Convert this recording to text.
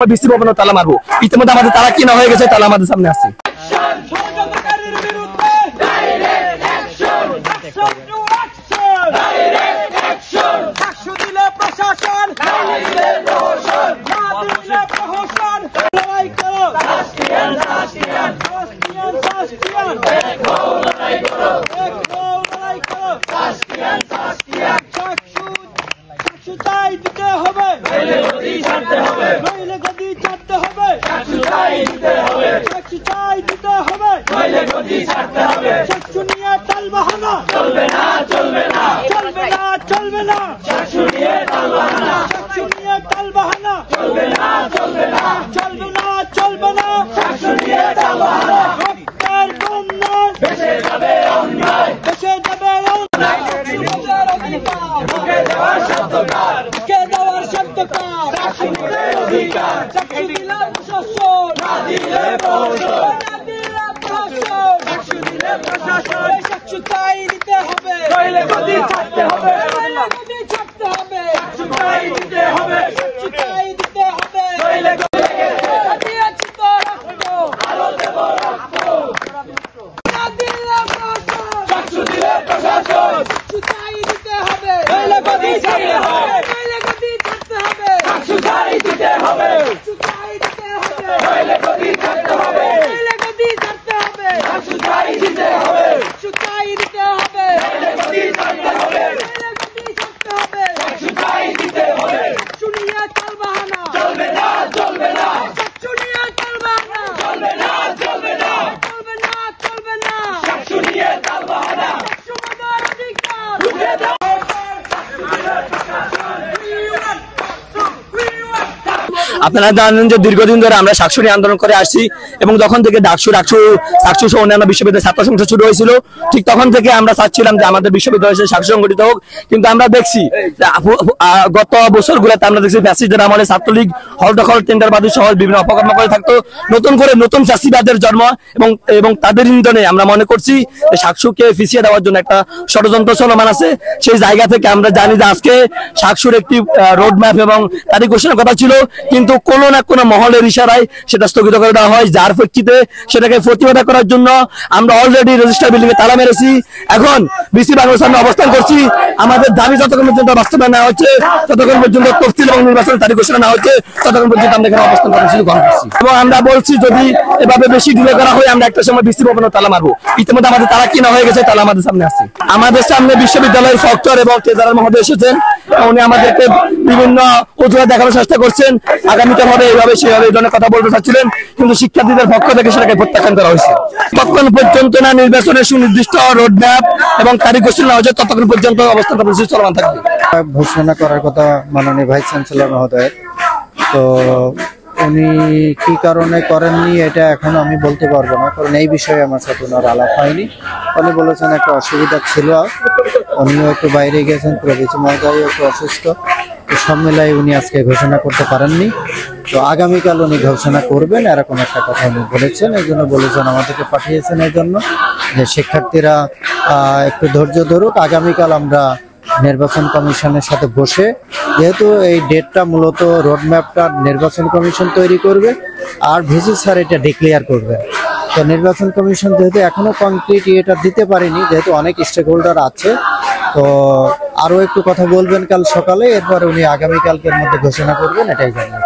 বৃষ্টি ভবনে তালা মারবো। ইতিমধ্যে আমাদের তালা কিনা হয়ে গেছে, তালা আমাদের সামনে আসছে। আপনারা জানেন যে দীর্ঘদিন ধরে আমরা শাকসুনি আন্দোলন করে আসছি এবং যখন থেকে ডাকসু সহ অন্যান্য বিশ্ববিদ্যালয়ের ছাত্র সংসদ শুরু হয়েছিল, ঠিক তখন থেকে আমরা চাচ্ছিলাম যে আমাদের বিশ্ববিদ্যালয়ে শাকসু সংগঠিত হোক। কিন্তু আমরা দেখছি গত বছরগুলোতে আমরা দেখছি ফ্যাসিস্টদের আমলে ছাত্রলীগ হল দখল টেন্ডারবাদী সহ বিভিন্ন অপকর্ম করে থাকতো। নতুন করে নতুন ফ্যাসিবাদের জন্ম এবং তাদের ইন্ধনে আমরা মনে করছি শাকসুকে ফিসিয়ে দেওয়ার জন্য একটা ষড়যন্ত্র চলমান আছে। সেই জায়গা থেকে আমরা জানি যে আজকে শাকসুর একটি রোড ম্যাপ এবং তারিখ ঘোষণার কথা ছিল, কিন্তু কোনো না কোনো মহলের ইশারায় সেটা স্থগিত করে দেওয়া হয়, যার প্রেক্ষিতে সেটাকে প্রতিবাদ করার জন্য আমরা অলরেডি রেজিস্টার বিল্ডিং এ তালা মেরেছি। এখন বিসি বাংলার সামনে অবস্থান করছি। আমাদের দাবি যতক্ষণ পর্যন্ত বাস্তবায়ন না হচ্ছে, ততক্ষণ পর্যন্ত তফসিল এবং নির্বাচনের তারিখ ঘোষণা না হচ্ছে, ততক্ষণ পর্যন্ত আমরা এখানে অবস্থান কর্মসূচি গ্রহণ করছি। এবং আমরা বলছি যদি এভাবে বেশি ডিলে করা হয়, আমরা একটা সময় বিসি ভবনে তালা মারবো। ইতিমধ্যে আমাদের তালা কিনা হয়ে গেছে, তালা আমাদের সামনে আসছে। আমাদের সামনে বিশ্ববিদ্যালয়ের ফক্টর এবং ট্রেজারার মহোদয় এসেছেন। উনি আমাদেরকে বিভিন্ন অজুহাত দেখানোর চেষ্টা করছেন, আগামীতে হবে এইভাবে সেভাবে এই ধরনের কথা বলতে চাচ্ছিলেন, কিন্তু শিক্ষার্থীদের পক্ষ থেকে সেটাকে প্রত্যাখ্যান করা হয়েছে। ততক্ষণ পর্যন্ত না নির্বাচনের সুনির্দিষ্ট রোড ম্যাপ এবং তারিখ ঘোষণা হয়েছে, ততক্ষণ পর্যন্ত অবস্থান কর্মসূচি চলমান থাকবে। ঘোষণা করার কথা মাননীয় ভাইস চ্যান্সেলর মহোদয়ের, তো উনি কি কারণে করেননি এটা এখন আমি বলতে পারবো না, কারণ এই বিষয়ে আমার সাথে ওনার আলাপ হয়নি। উনি বলেছেন একটা অসুবিধা ছিল, উনিও একটু বাইরে গেছেন, প্রভৃতি মহোদয় একটু অসুস্থ, সব মিলাই উনি আজকে ঘোষণা করতে পারেননি। তো আগামীকাল উনি ঘোষণা করবেন এরকম একটা কথা উনি বলেছেন। এই জন্য বলেছেন, আমাদেরকে পাঠিয়েছেন এই জন্য যে শিক্ষার্থীরা একটু ধৈর্য ধরুক, আগামীকাল আমরা নির্বাচন কমিশনের সাথে বসে, যেহেতু এই ডেটটা মূলত রোডম্যাপটা নির্বাচন কমিশন তৈরি করবে আর ভিসি স্যার এটা ডিক্লেয়ার করবে। তো নির্বাচন কমিশন যেহেতু এখনো কংক্রিট এটা দিতে পারেনি, যেহেতু অনেক স্টেক হোল্ডার আছে, তো আরো একটু কথা বলবেন কাল সকালে, এরপরে উনি আগামীকালকের মধ্যে ঘোষণা করবেন, এটাই জানি।